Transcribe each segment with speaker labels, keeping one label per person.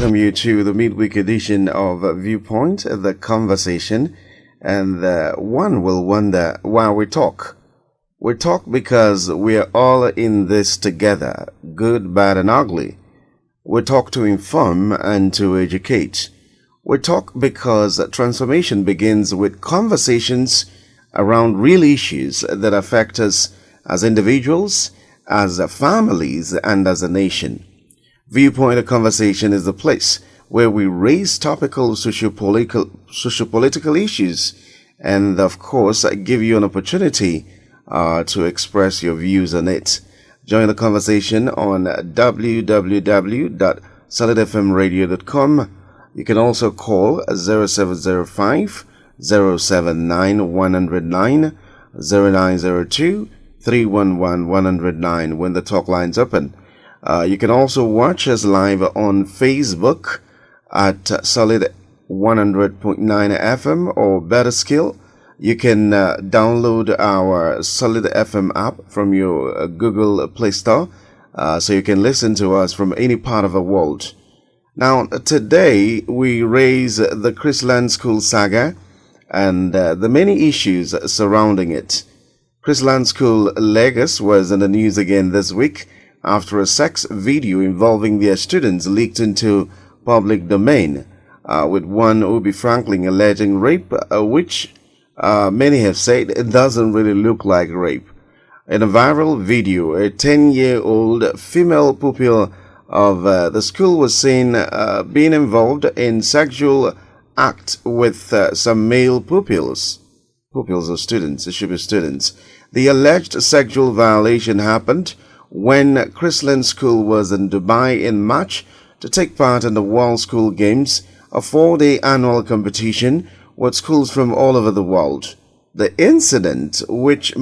Speaker 1: welcome you to the midweek edition of Viewpoint, the conversation. And one will wonder why we talk. We talk because we're all in this together, good, bad, and ugly. We talk to inform and to educate. We talk because transformation begins with conversations around real issues that affect us as individuals, as families, and as a nation. Viewpoint a Conversation is the place where we raise topical sociopolitical issues and, of course, give you an opportunity to express your views on it. Join the conversation on www.solidfmradio.com. You can also call 0705 079 109, 0902 311 109 when the talk line's open. You can also watch us live on Facebook at Solid 100.9 FM or better skill. You can download our Solid FM app from your Google Play Store so you can listen to us from any part of the world. Now, today we raise the Chrisland School saga and the many issues surrounding it. Chrisland School Lagos was in the news again this week after a sex video involving their students leaked into public domain, with one Uche Franklin alleging rape, which many have said it doesn't really look like rape. In a viral video, a 10-year-old female pupil of the school was seen being involved in sexual act with some male pupils of students. It should be students. The alleged sexual violation happened when Chrisland School was in Dubai in March to take part in the World School Games, a 4-day annual competition with schools from all over the world. The incident, which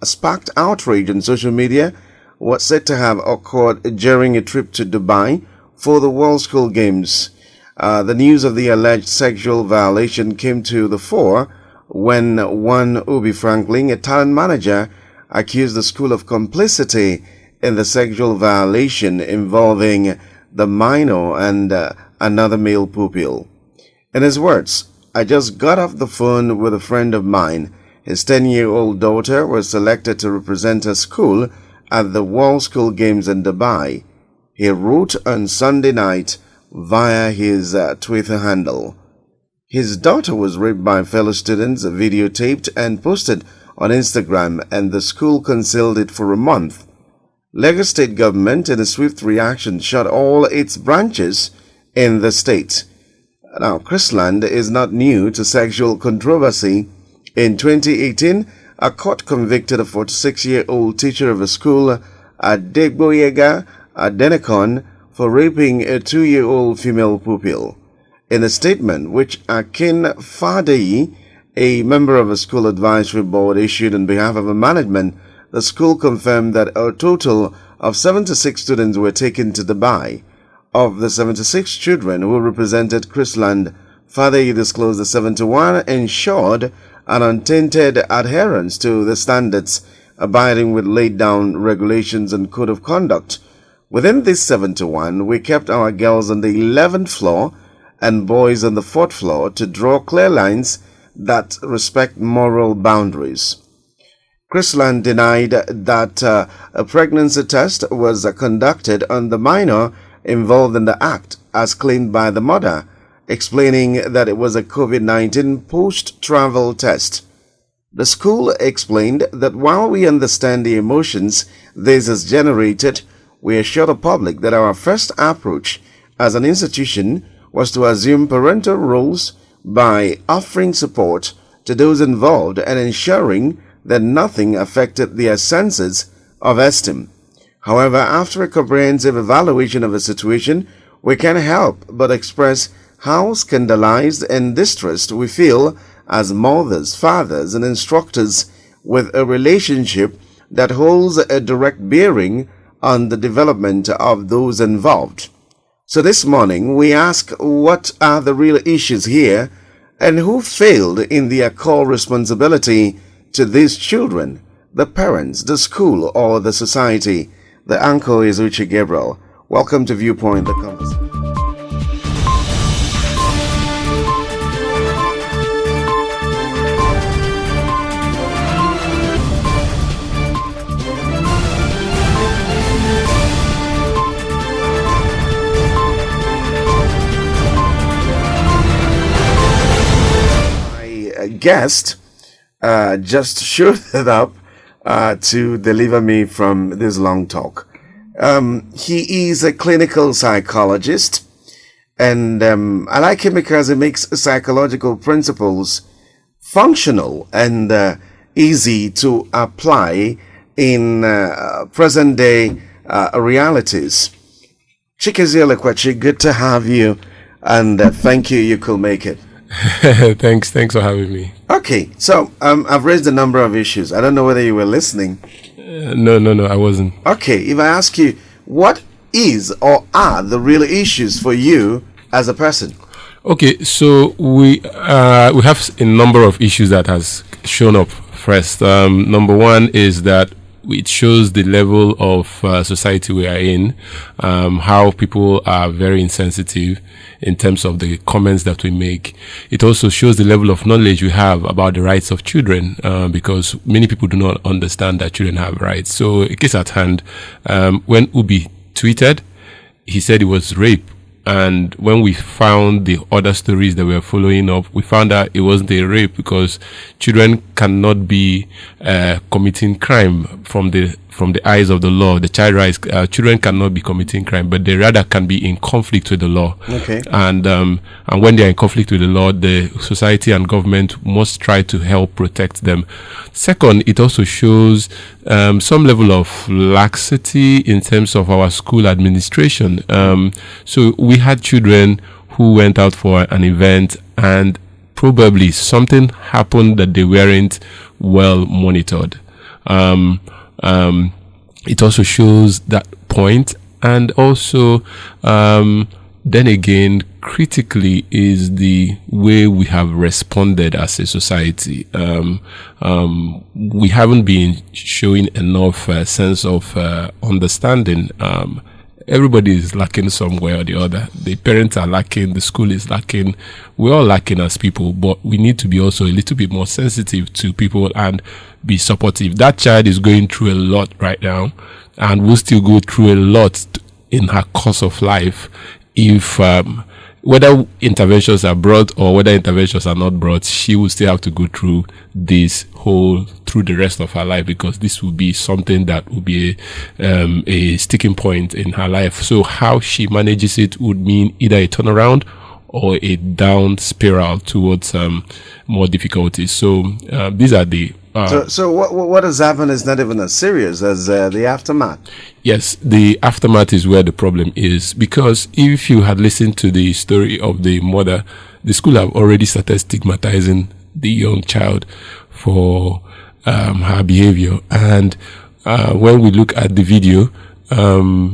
Speaker 1: sparked outrage on social media, was said to have occurred during a trip to Dubai for the World School Games. The news of the alleged sexual violation came to the fore when one Uche Franklin, a talent manager, accused the school of complicity in the sexual violation involving the minor and another male pupil. In his words, "I just got off the phone with a friend of mine. His 10-year-old daughter was selected to represent her school at the World School Games in Dubai," he wrote on Sunday night via his Twitter handle. His daughter was raped by fellow students, videotaped and posted on Instagram, and the school concealed it for a month. Lagos State government, in a swift reaction, shut all its branches in the state. Now, Chrisland is not new to sexual controversy. In 2018, a court convicted a 46-year-old teacher of a school at Degboyega Adenekon for raping a 2-year-old female pupil. In a statement which Akin Fadeyi, a member of a school advisory board, issued on behalf of the management, the school confirmed that a total of 76 students were taken to Dubai. Of the 76 children who represented Chrisland, Fadeyi disclosed the 71 ensured an untainted adherence to the standards, abiding with laid-down regulations and code of conduct. Within these 71, we kept our girls on the 11th floor and boys on the 4th floor to draw clear lines that respect moral boundaries. Chrisland denied that a pregnancy test was conducted on the minor involved in the act, as claimed by the mother, explaining that it was a COVID-19 post-travel test. The school explained that while we understand the emotions this has generated, we assure the public that our first approach as an institution was to assume parental roles by offering support to those involved and ensuring that nothing affected their senses of esteem. However, after a comprehensive evaluation of the situation, we can't help but express how scandalized and distressed we feel as mothers, fathers, and instructors with a relationship that holds a direct bearing on the development of those involved. So this morning, we ask what are the real issues here and who failed in their core responsibility to these children, the parents, the school, or the society. The anchor is Uche Gabriel. Welcome to Viewpoint, the conversation. guest just showed it up to deliver me from this long talk. He is a clinical psychologist, and I like him because he makes psychological principles functional and easy to apply in present day realities. Chimezie Elekwachi, good to have you, and thank you could make it.
Speaker 2: Thanks for having me.
Speaker 1: Okay, so I've raised a number of issues. I don't know whether you were listening.
Speaker 2: No, I wasn't.
Speaker 1: Okay, if I ask you, what is or are the real issues for you as a person?
Speaker 2: Okay, so we have a number of issues that has shown up first. Number one is that it shows the level of society we are in, how people are very insensitive in terms of the comments that we make. It also shows the level of knowledge we have about the rights of children, because many people do not understand that children have rights. So a case at hand, when Uche tweeted, he said it was rape. And when we found the other stories that we were following up, we found out it wasn't a rape, because children cannot be committing crime from the eyes of the law. The child rights, children cannot be committing crime, but they rather can be in conflict with the law.
Speaker 1: Okay.
Speaker 2: And when they are in conflict with the law, the society and government must try to help protect them. Second, it also shows some level of laxity in terms of our school administration. So we had children who went out for an event, and probably something happened that they weren't well monitored. It also shows that point, and also then again, critically, is the way we have responded as a society. We haven't been showing enough sense of understanding. Everybody is lacking somewhere or the other. The parents are lacking, the school is lacking, we're all lacking as people, but we need to be also a little bit more sensitive to people and be supportive. That child is going through a lot right now, and will still go through a lot in her course of life if whether interventions are brought or whether interventions are not brought, she will still have to go through this through the rest of her life, because this will be something that will be a sticking point in her life. So how she manages it would mean either a turnaround or a down spiral towards more difficulties. So these are the
Speaker 1: So what has happened is not even as serious as the aftermath.
Speaker 2: Yes, the aftermath is where the problem is, because if you had listened to the story of the mother, the school have already started stigmatizing the young child for her behavior. And when we look at the video,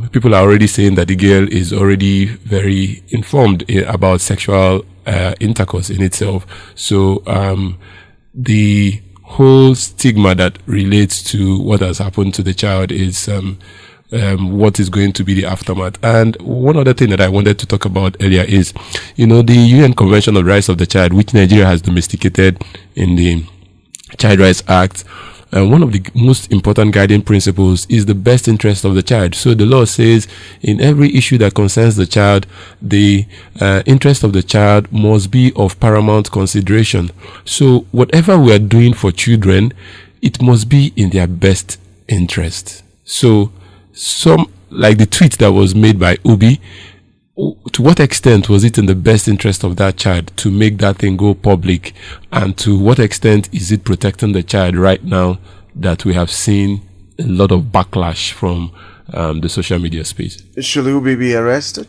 Speaker 2: people are already saying that the girl is already very informed about sexual intercourse in itself. So the whole stigma that relates to what has happened to the child is what is going to be the aftermath. And one other thing that I wanted to talk about earlier is, the UN Convention on the Rights of the Child, which Nigeria has domesticated in the Child Rights Act. One of the most important guiding principles is the best interest of the child. So the law says in every issue that concerns the child, the interest of the child must be of paramount consideration. So whatever we are doing for children, it must be in their best interest. So like the tweet that was made by Uche, to what extent was it in the best interest of that child to make that thing go public, and to what extent is it protecting the child right now that we have seen a lot of backlash from the social media space?
Speaker 1: Should Uche be arrested?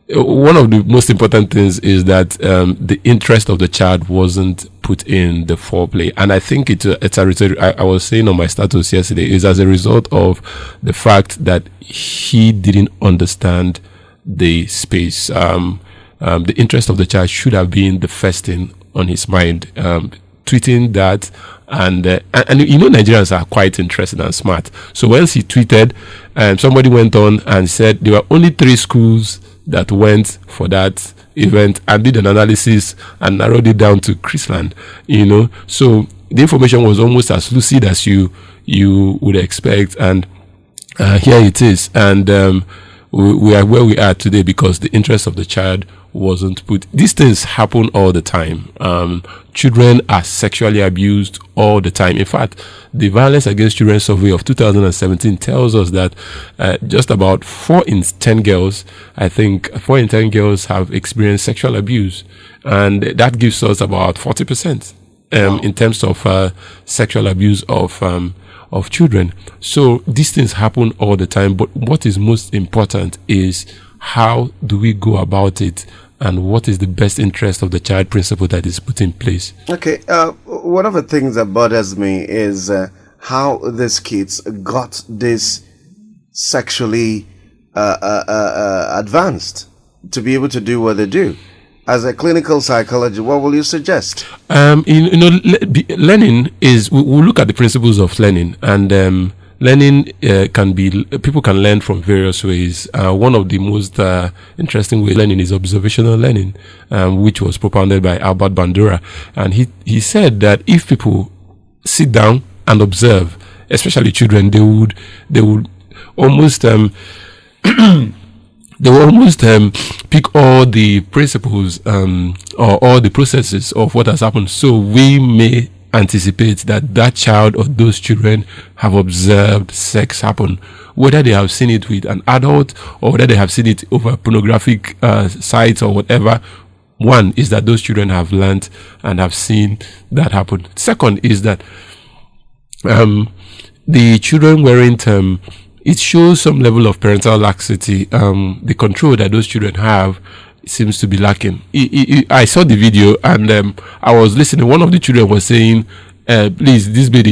Speaker 2: One of the most important things is that the interest of the child wasn't put in the foreplay, and I think it's a result. I was saying on my status yesterday, is as a result of the fact that he didn't understand the space. The interest of the child should have been the first thing on his mind. Tweeting that, and Nigerians are quite interested and smart. So once he tweeted, somebody went on and said there were only 3 schools that went for that event, and did an analysis and narrowed it down to Chrisland. So the information was almost as lucid as you would expect, and here it is. And we are where we are today because the interest of the child wasn't put. These things happen all the time. Children are sexually abused all the time. In fact, the Violence Against Children survey of 2017 tells us that just about 4 in 10 girls, I think 4 in 10 girls have experienced sexual abuse. And that gives us about 40% in terms of sexual abuse of children. So these things happen all the time. But what is most important is how do we go about it, and what is the best interest of the child principle that is put in place.
Speaker 1: Okay, one of the things that bothers me is how these kids got this sexually advanced to be able to do what they do. As a clinical psychologist, what will you suggest?
Speaker 2: Learning is, we'll look at the principles of learning, and learning can be, people can learn from various ways. One of the most interesting ways of learning is observational learning, which was propounded by Albert Bandura. And he said that if people sit down and observe, especially children, they would almost pick all the principles or all the processes of what has happened. So we may anticipate that child or those children have observed sex happen, whether they have seen it with an adult or whether they have seen it over pornographic sites or whatever. One is that those children have learned and have seen that happen. Second is that the children weren't it shows some level of parental laxity. The control that those children have seems to be lacking. I saw the video and I was listening. One of the children was saying, please, this bed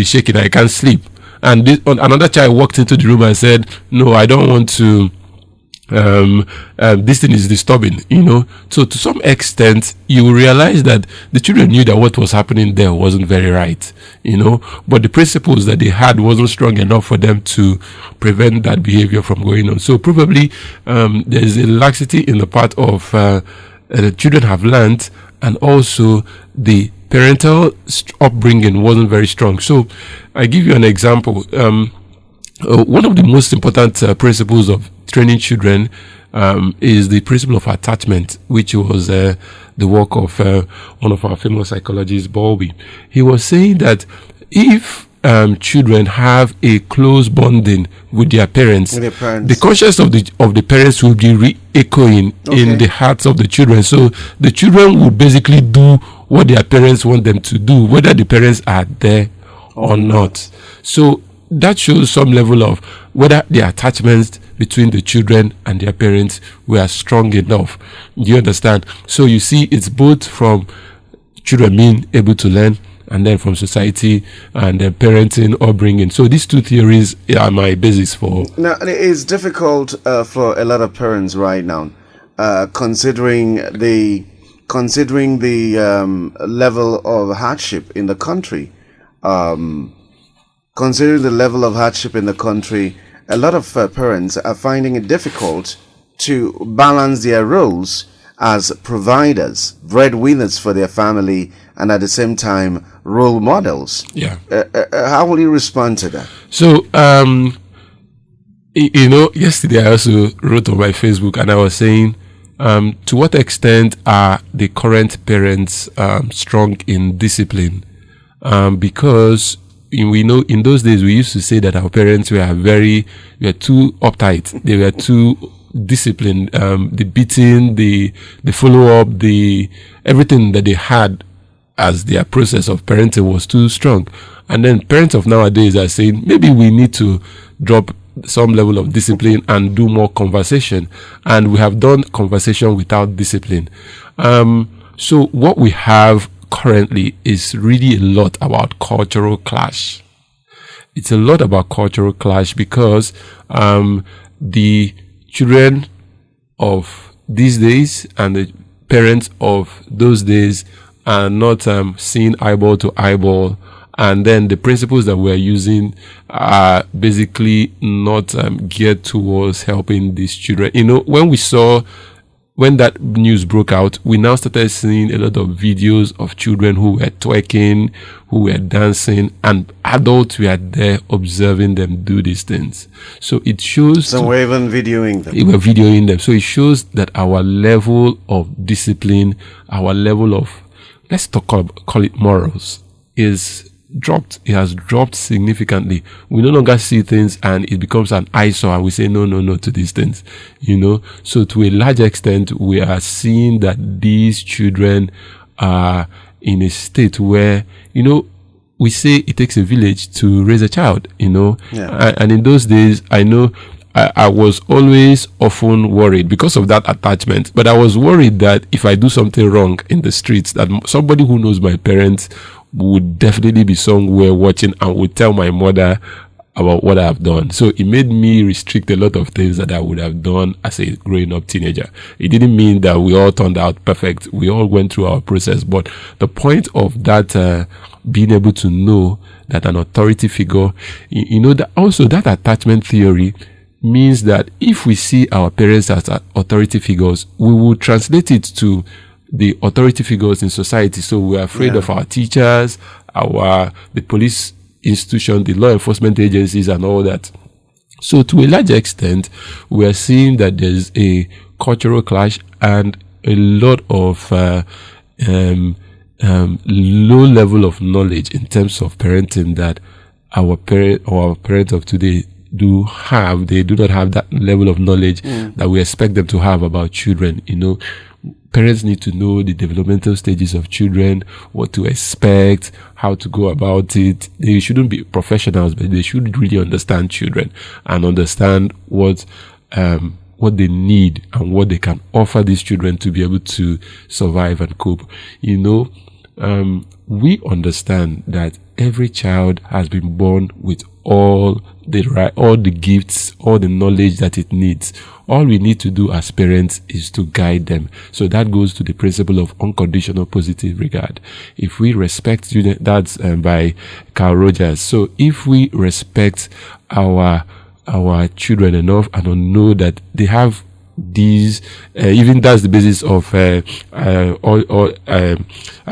Speaker 2: is shaking, I can't sleep. And another child walked into the room and said, no, I don't want to, this thing is disturbing, So to some extent, you will realize that the children knew that what was happening there wasn't very right, but the principles that they had wasn't strong enough for them to prevent that behavior from going on. So probably there's a laxity in the part of the children have learned, and also the parental upbringing wasn't very strong. So I give you an example. One of the most important principles of training children is the principle of attachment, which was the work of one of our famous psychologists, Bowlby. He was saying that if children have a close bonding with their parents, the conscience of the parents will be re-echoing in the hearts of the children. So the children will basically do what their parents want them to do, whether the parents are there or not. So that shows some level of whether the attachments between the children and their parents were strong enough. Do you understand? So you see, it's both from children being able to learn, and then from society and then parenting or bringing. So these two theories are my basis for.
Speaker 1: Now, it's difficult for a lot of parents right now, considering the level of hardship in the country. Considering the level of hardship in the country, a lot of parents are finding it difficult to balance their roles as providers, breadwinners for their family, and at the same time, role models.
Speaker 2: Yeah.
Speaker 1: How will you respond to that?
Speaker 2: So, yesterday I also wrote on my Facebook and I was saying, to what extent are the current parents strong in discipline? Because we know in those days we used to say that our parents were too uptight. They were too disciplined. The beating, the follow up, everything that they had as their process of parenting was too strong. And then parents of nowadays are saying maybe we need to drop some level of discipline and do more conversation. And we have done conversation without discipline. So what we have currently is really a lot about cultural clash. It's a lot about cultural clash because the children of these days and the parents of those days are not seeing eyeball to eyeball, and then the principles that we're using are basically not geared towards helping these children. When when that news broke out, we now started seeing a lot of videos of children who were twerking, who were dancing, and adults were there observing them do these things. So it shows.
Speaker 1: So we're even videoing them.
Speaker 2: We were videoing them. So it shows that our level of discipline, our level of, let's call it morals, is dropped. It has dropped significantly. We no longer see things and it becomes an eyesore and we say no to these things, so to a large extent we are seeing that these children are in a state where we say it takes a village to raise a child. And in those days I know I was always often worried because of that attachment, but I was worried that if I do something wrong in the streets, that somebody who knows my parents would definitely be somewhere watching and would tell my mother about what I've done. So it made me restrict a lot of things that I would have done as a growing up teenager. It didn't mean that we all turned out perfect. We all went through our process. But the point of that, being able to know that an authority figure, that also that attachment theory means that if we see our parents as authority figures, we will translate it to the authority figures in society. So we're afraid of our teachers, the police institution, the law enforcement agencies and all that. So to a large extent, we are seeing that there's a cultural clash and a lot of low level of knowledge in terms of parenting that our parents of today do have. They do not have that level of knowledge that we expect them to have about children. Parents need to know the developmental stages of children, what to expect, how to go about it. They shouldn't be professionals, but they should really understand children and understand what they need and what they can offer these children to be able to survive and cope. We understand that every child has been born with all the gifts, all the knowledge that it needs. All we need to do as parents is to guide them. So that goes to the principle of unconditional positive regard. If we respect students, that's by Carl Rogers. So if we respect our children enough and know that they have these, even that's the basis of I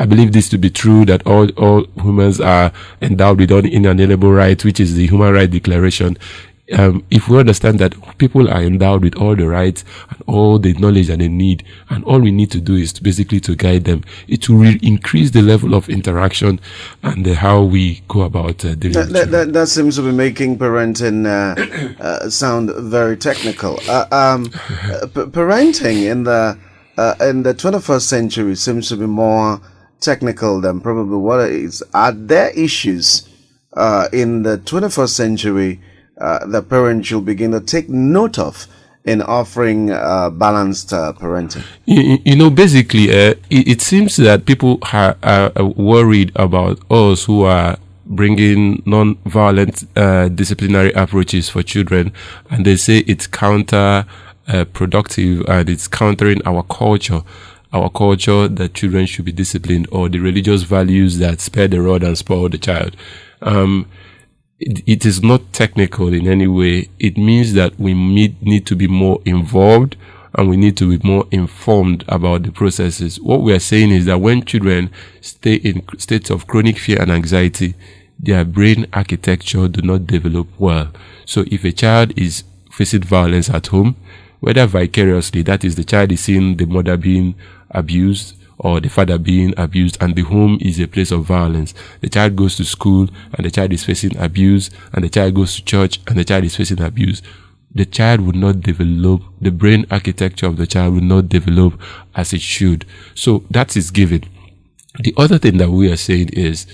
Speaker 2: believe this to be true, that all humans are endowed with inalienable rights, which is the Human Rights Declaration. If we understand that people are endowed with all the rights and all the knowledge that they need, and all we need to do is basically to guide them, it will increase the level of interaction and how we go about dealing with children.
Speaker 1: That seems to be making parenting sound very technical. Parenting in the 21st century seems to be more technical than probably what it is. Are there issues in the 21st century the parents should begin to take note of in offering balanced parenting?
Speaker 2: Basically, it seems that people are worried about us who are bringing non-violent disciplinary approaches for children, and they say it's counter-productive and it's countering our culture that children should be disciplined, or the religious values that spare the rod and spoil the child. It is not technical in any way. It means that we need to be more involved and we need to be more informed about the processes. What we are saying is that when children stay in states of chronic fear and anxiety, their brain architecture do not develop well. So if a child is facing violence at home, whether vicariously, that is the child is seeing the mother being abused or the father being abused, and the home is a place of violence. The child goes to school and the child is facing abuse, and the child goes to church and the child is facing abuse. The child would not develop, the brain architecture of the child will not develop as it should. So that is given. The other thing that we are saying is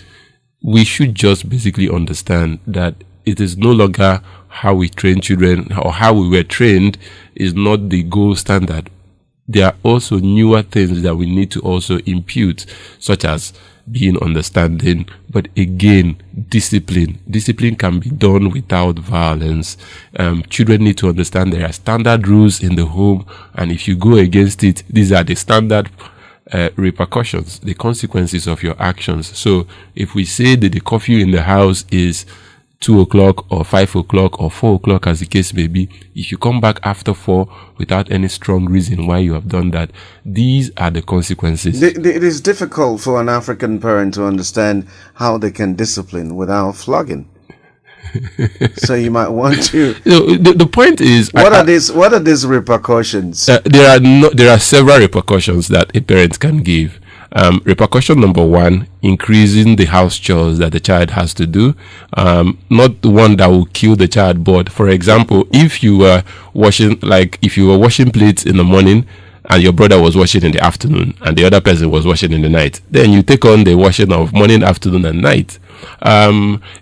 Speaker 2: we should just basically understand that it is no longer how we train children or how we were trained is not the gold standard. There are also newer things that we need to also impute, such as being understanding, but again, discipline. Discipline can be done without violence. Children need to understand there are standard rules in the home, and if you go against it, these are the standard repercussions, the consequences of your actions. So if we say that the curfew in the house is 2 o'clock or 5 o'clock or 4 o'clock, as the case may be, if you come back after 4 without any strong reason why you have done that, these are the consequences.
Speaker 1: It is difficult for an African parent to understand how they can discipline without flogging. So you might want to.
Speaker 2: The point is,
Speaker 1: what are these repercussions?
Speaker 2: There are several repercussions that a parent can give. Repercussion number 1, increasing the house chores that the child has to do. Not the one that will kill the child, but for example, if you were washing plates in the morning and your brother was washing in the afternoon and the other person was washing in the night, then you take on the washing of morning, afternoon, and night.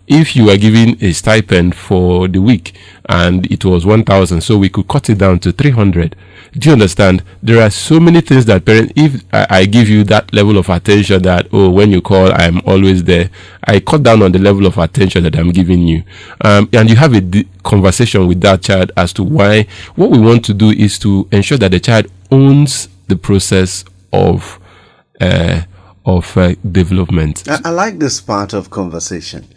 Speaker 2: If you are given a stipend for the week and it was 1,000, so we could cut it down to 300. Do you understand? There are so many things that parents, if I give you that level of attention that, when you call, I'm always there, I cut down on the level of attention that I'm giving you. And you have a conversation with that child as to why. What we want to do is to ensure that the child owns the process of development.
Speaker 1: I like this part of conversation.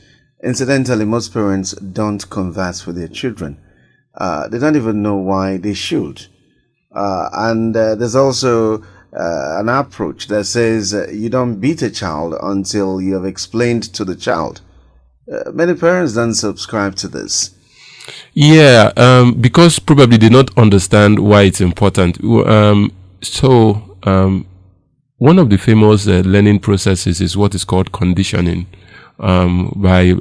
Speaker 1: Incidentally, most parents don't converse with their children. They don't even know why they should. And there's also an approach that says you don't beat a child until you have explained to the child. Many parents don't subscribe to this.
Speaker 2: Yeah, because probably they don't understand why it's important. One of the famous learning processes is what is called conditioning by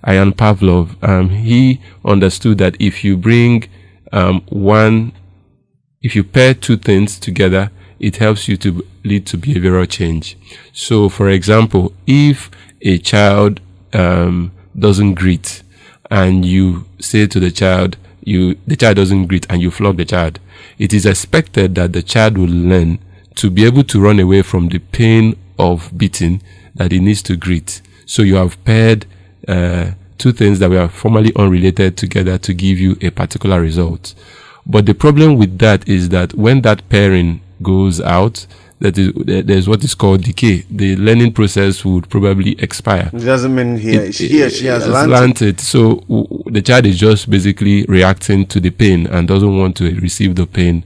Speaker 2: Ian Pavlov. He understood that if you bring if you pair two things together, it helps you to lead to behavioral change. So, for example, if a child doesn't greet and you say to the child doesn't greet and you flog the child, it is expected that the child will learn to be able to run away from the pain of beating that he needs to greet. So you have paired two things that were formerly unrelated together to give you a particular result. But the problem with that is that when that pairing goes out, there's what is called decay. The learning process would probably expire.
Speaker 1: It doesn't mean he or she has learned it.
Speaker 2: So the child is just basically reacting to the pain and doesn't want to receive the pain.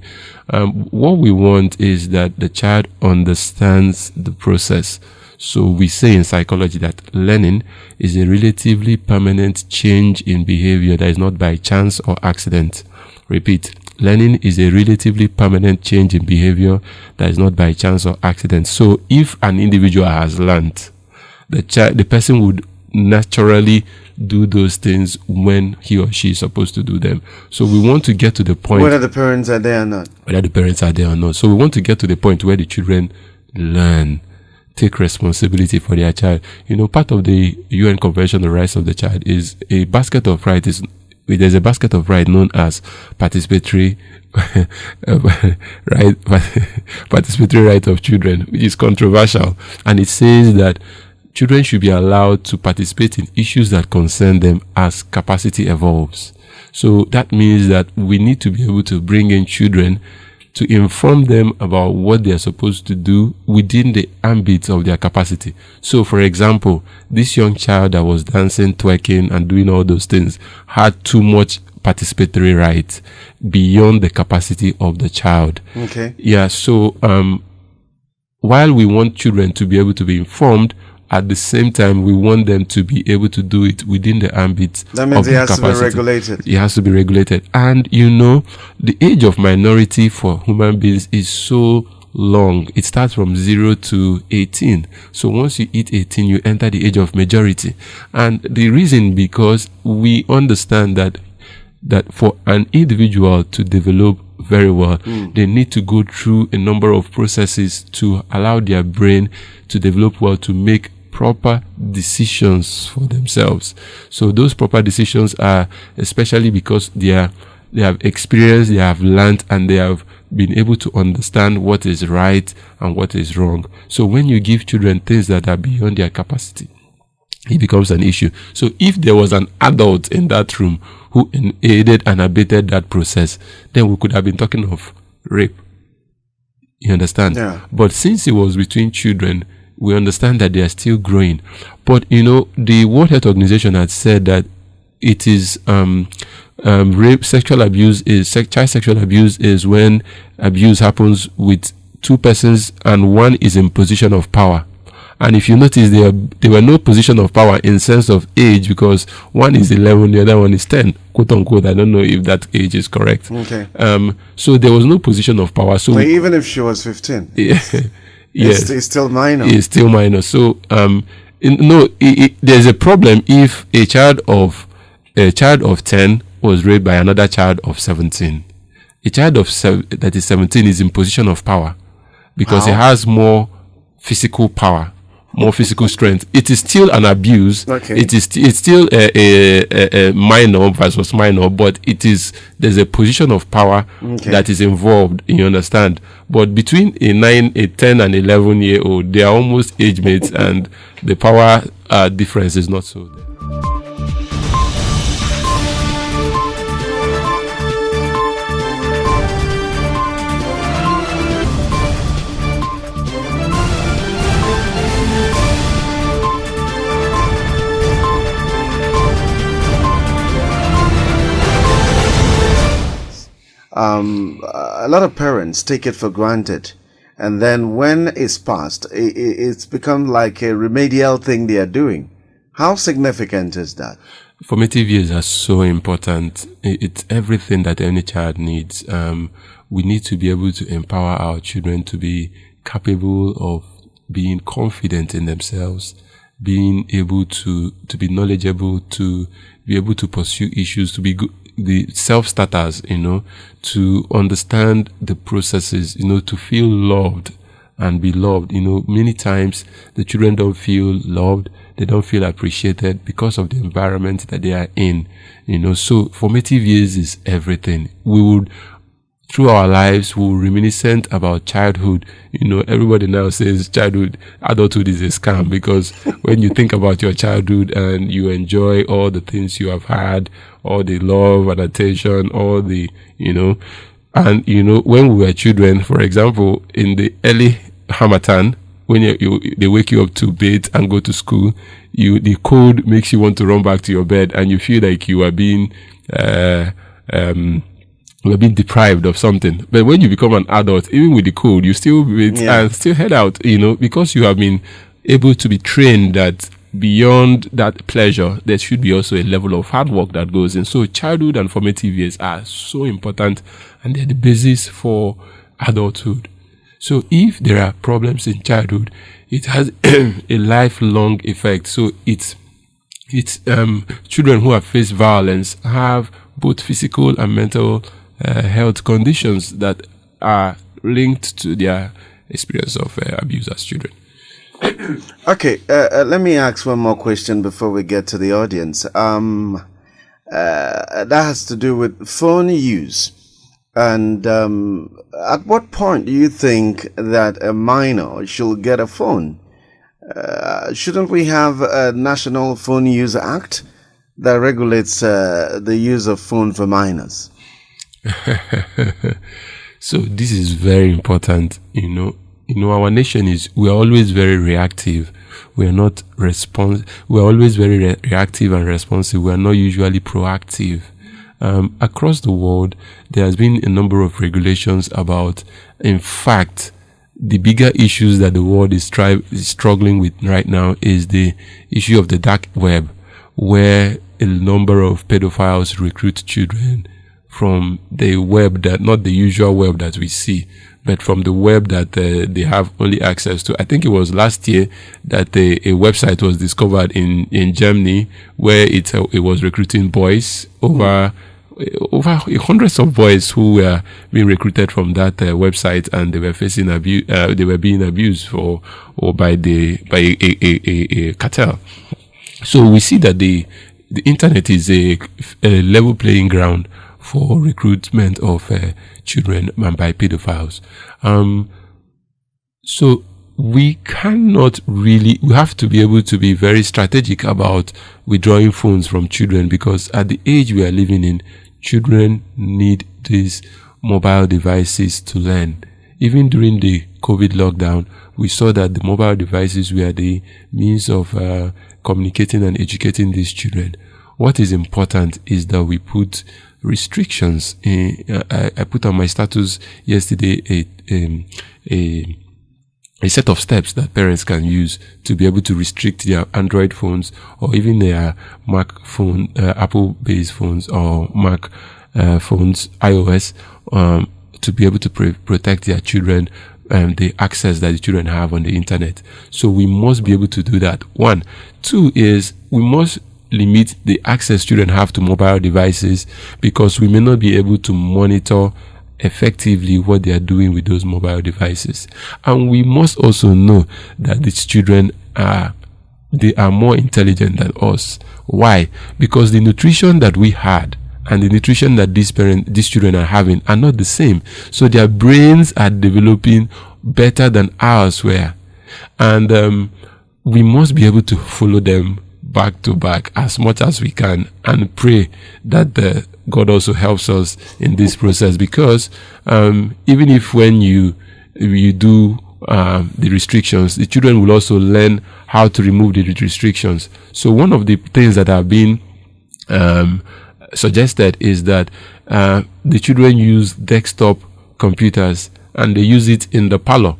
Speaker 2: What we want is that the child understands the process. So we say in psychology that learning is a relatively permanent change in behavior that is not by chance or accident. Repeat, learning is a relatively permanent change in behavior that is not by chance or accident. So if an individual has learned, the person would naturally do those things when he or she is supposed to do them. So we want to get to the point,
Speaker 1: whether the parents are there or not.
Speaker 2: So we want to get to the point where the children learn, take responsibility for their child. Part of the UN Convention on the Rights of the Child is a basket of rights. There's a basket of rights known as participatory participatory right of children, which is controversial, and it says that children should be allowed to participate in issues that concern them as capacity evolves. So that means that we need to be able to bring in children to inform them about what they are supposed to do within the ambit of their capacity. So, for example, this young child that was dancing, twerking, and doing all those things had too much participatory right beyond the capacity of the child.
Speaker 1: Okay.
Speaker 2: Yeah, so while we want children to be able to be informed, at the same time, we want them to be able to do it within the ambit of their capacity. That means it has to be regulated. It has to be regulated. And, the age of minority for human beings is so long. It starts from 0 to 18. So once you hit 18, you enter the age of majority. And the reason, because we understand that for an individual to develop very well, they need to go through a number of processes to allow their brain to develop well, to make proper decisions for themselves. So those proper decisions are especially because they have experienced, they have learned, and they have been able to understand what is right and what is wrong. So when you give children things that are beyond their capacity, it becomes an issue. So if there was an adult in that room who aided and abetted that process, then we could have been talking of rape. You understand?
Speaker 1: Yeah.
Speaker 2: But since it was between children, we understand that they are still growing. But, the World Health Organization had said that it is rape, sexual abuse child sexual abuse is when abuse happens with two persons and one is in position of power. And if you notice, there were no position of power in sense of age, because one is 11, the other one is 10, quote unquote. I don't know if that age is correct.
Speaker 1: Okay.
Speaker 2: So there was no position of power. So
Speaker 1: but even if she was 15,
Speaker 2: yes,
Speaker 1: it's still minor.
Speaker 2: It's still minor. So there's a problem if a child of 10 was raped by another child of 17. A child that is 17 is in position of power because he has more physical power, more physical strength. It is still an abuse.
Speaker 1: Okay.
Speaker 2: It's still a minor versus minor, but there's a position of power that is involved. You understand? But between a 10 and 11-year-old, they are almost age mates, and the power difference is not so there.
Speaker 1: A lot of parents take it for granted, and then when it's passed, it's become like a remedial thing they are doing. How significant is that?
Speaker 2: Formative years are so important. It's everything that any child needs. We need to be able to empower our children to be capable of being confident in themselves, being able to be knowledgeable, to be able to pursue issues, to be good, the self-starters, to understand the processes, to feel loved and be loved. Many times the children don't feel loved, they don't feel appreciated because of the environment that they are in. So formative years is everything. We would, through our lives, we'll reminiscent about childhood. Everybody now says adulthood is a scam, because when you think about your childhood and you enjoy all the things you have had, all the love and attention, all the, and when we were children, for example, in the early Hamatan, when they wake you up to bathe and go to school, the cold makes you want to run back to your bed, and you feel like you are being deprived of something. But when you become an adult, even with the cold, you still wait and still head out, because you have been able to be trained that beyond that pleasure, there should be also a level of hard work that goes in. So childhood and formative years are so important, and they're the basis for adulthood. So if there are problems in childhood, it has a lifelong effect. So it's children who have faced violence have both physical and mental health conditions that are linked to their experience of abuse as children.
Speaker 1: Okay, let me ask one more question before we get to the audience. That has to do with phone use. And at what point do you think that a minor should get a phone? Shouldn't we have a National Phone Use Act that regulates the use of phone for minors?
Speaker 2: So this is very important. Our nation we are always very reactive. We are not we are always very reactive and responsive. We are not usually proactive. Across the world, there has been a number of regulations about, in fact, the bigger issues that the world is struggling with right now is the issue of the dark web, where a number of pedophiles recruit children from the web not the usual web that we see, but from the web that they have only access to. I think it was last year that a website was discovered in Germany where it was recruiting boys, over hundreds of boys who were being recruited from that website, and they were facing abuse. They were being abused by a cartel. So we see that the internet is a level playing ground for recruitment of children by pedophiles. So we have to be able to be very strategic about withdrawing phones from children, because at the age we are living in, children need these mobile devices to learn. even during the COVID lockdown, we saw that the mobile devices were the means of communicating and educating these children. What is important is that we put restrictions. I put on my status yesterday a set of steps that parents can use to be able to restrict their Android phones or even their Mac phone, Apple-based phones or Mac phones, iOS, to be able to protect their children, the access that the children have on the internet. So we must be able to do that. 1. 2 is we must limit the access children have to mobile devices, because we may not be able to monitor effectively what they are doing with those mobile devices. And we must also know that these children are more intelligent than us. Why? Because the nutrition that we had and the nutrition that these children are having are not the same. So their brains are developing better than ours were. And we must be able to follow them back to back as much as we can, and pray that God also helps us in this process, because even if when you do the restrictions, the children will also learn how to remove the restrictions. So one of the things that have been suggested is that the children use desktop computers and they use it in the parlor,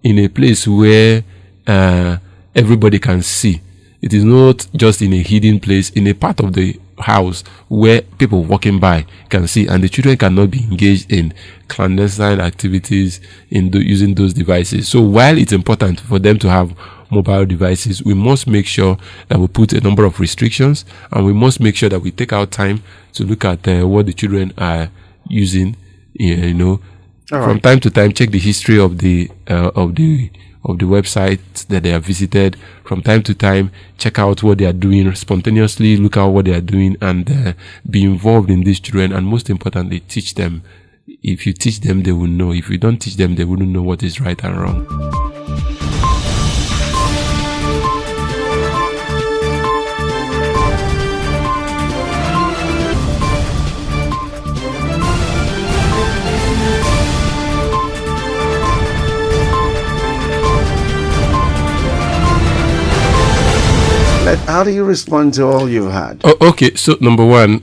Speaker 2: in a place where everybody can see. It is not just in a hidden place, in a part of the house where people walking by can see, and the children cannot be engaged in clandestine activities in using those devices. So while it's important for them to have mobile devices, we must make sure that we put a number of restrictions, and we must make sure that we take out time to look at what the children are using. From time to time, check the history of the websites that they have visited. From time to time, check out what they are doing spontaneously, look at what they are doing, and be involved in these children. And most importantly, teach them. If you teach them, they will know. If you don't teach them, they wouldn't know what is right and wrong.
Speaker 1: How do you respond to all you've had?
Speaker 2: Okay, so number one,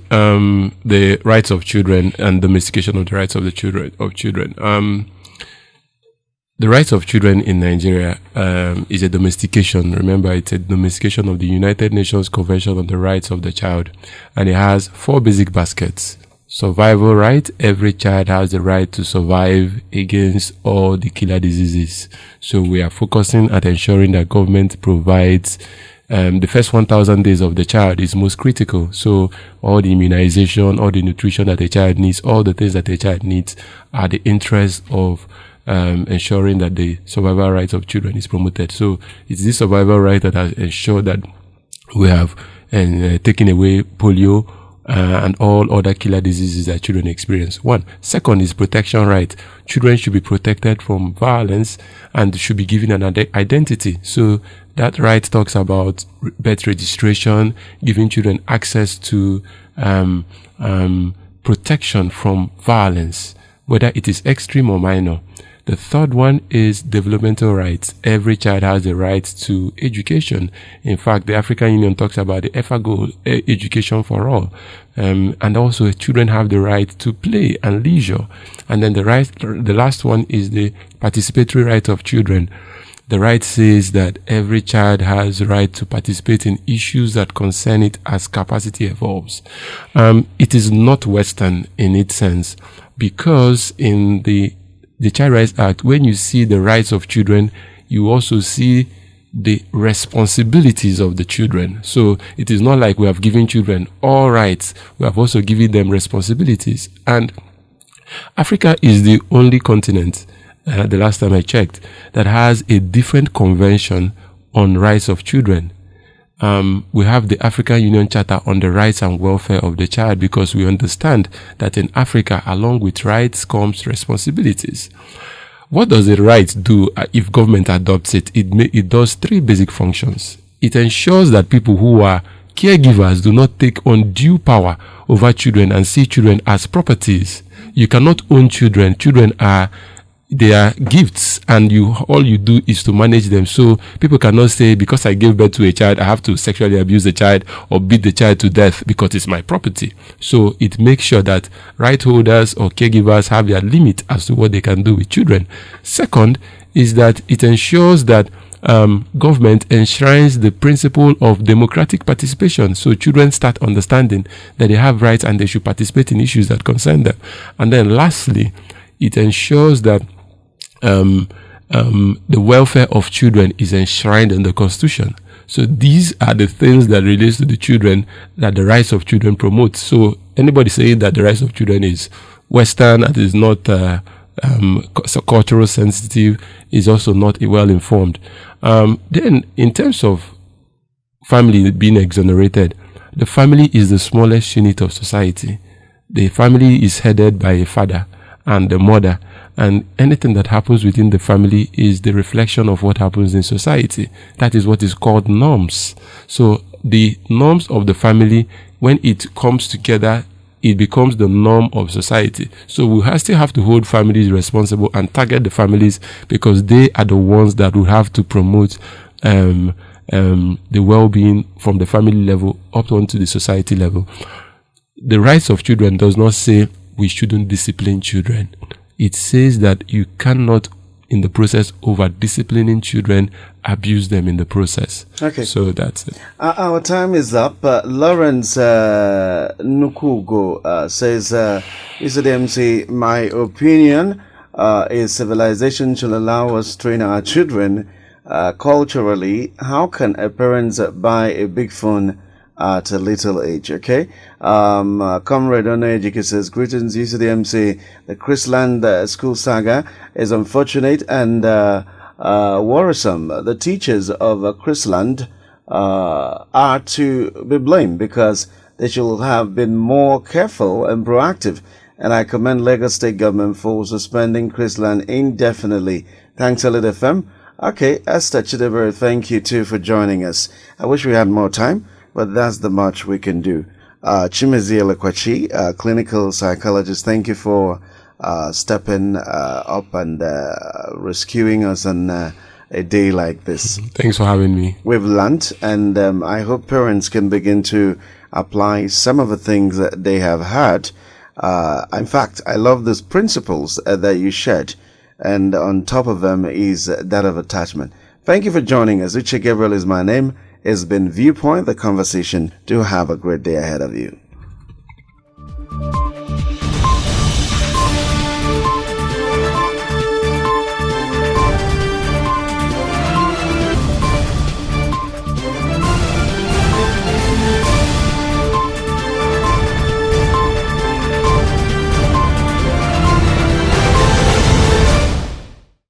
Speaker 2: the rights of children and domestication of the rights of the children. The rights of children in Nigeria is a domestication. Remember, it's a domestication of the United Nations Convention on the Rights of the Child, and it has 4 basic baskets. Survival right. Every child has the right to survive against all the killer diseases. So we are focusing at ensuring that government provides the first 1,000 days of the child is most critical. So all the immunization, all the nutrition that a child needs, all the things that a child needs are the interest of ensuring that the survival rights of children is promoted. So it's this survival right that has ensured that we have taken away polio and all other killer diseases that children experience. 1. Second is protection right. Children should be protected from violence and should be given an identity. So that right talks about birth registration, giving children access to protection from violence, whether it is extreme or minor. The third one is developmental rights. Every child has the right to education. In fact, the African Union talks about the EFA goal, education for all. And also children have the right to play and leisure. And then the last one is the participatory right of children. The right says that every child has the right to participate in issues that concern it as capacity evolves. It is not Western in its sense, because in the Child Rights Act, when you see the rights of children, you also see the responsibilities of the children. So it is not like we have given children all rights, we have also given them responsibilities. And Africa is the only continent, the last time I checked, that has a different convention on rights of children. We have the African Union Charter on the rights and welfare of the child, because we understand that in Africa, along with rights comes responsibilities. What does the right do if government adopts it? It does 3 basic functions. It ensures that people who are caregivers do not take undue power over children and see children as properties. You cannot own children. Children are they are gifts, and all you do is to manage them. So people cannot say, because I gave birth to a child, I have to sexually abuse the child or beat the child to death because it's my property. So it makes sure that right holders or caregivers have their limit as to what they can do with children. Second is that it ensures that government enshrines the principle of democratic participation. So children start understanding that they have rights and they should participate in issues that concern them. And then lastly, it ensures that the welfare of children is enshrined in the Constitution. So these are the things that relates to the children that the rights of children promote. So anybody saying that the rights of children is Western and is not cultural sensitive is also not well informed. Then in terms of family being exonerated, the family is the smallest unit of society. The family is headed by a father and the mother, and anything that happens within the family is the reflection of what happens in society. That is what is called norms. So the norms of the family, when it comes together, it becomes the norm of society. So we still have to hold families responsible and target the families, because they are the ones that will have to promote the well-being from the family level up onto the society level. The rights of children does not say we shouldn't discipline children. It says that you cannot, in the process over disciplining children, abuse them in the process.
Speaker 1: Okay.
Speaker 2: So that's it.
Speaker 1: Our time is up. Lawrence Nukugo says, ECDMC, my opinion is civilization should allow us to train our children culturally. How can a parent buy a big phone at a little age? Okay. Comrade Onejike says, greetings, UCDMC. The Chrisland school saga is unfortunate and worrisome. The teachers of Chrisland are to be blamed, because they should have been more careful and proactive. And I commend Lagos State government for suspending Chrisland indefinitely. Thanks, Elite FM. Okay, Esther Chidebere, thank you too for joining us. I wish we had more time, but that's the much we can do. Chimezie Elekwachi, clinical psychologist, thank you for stepping up and rescuing us on a day like this.
Speaker 2: Thanks for having me.
Speaker 1: We've learned, and I hope parents can begin to apply some of the things that they have heard. In fact, I love those principles that you shared, and on top of them is that of attachment. Thank you for joining us. Uche Gabriel is my name. It's been Viewpoint, the conversation. Do have a great day ahead of you.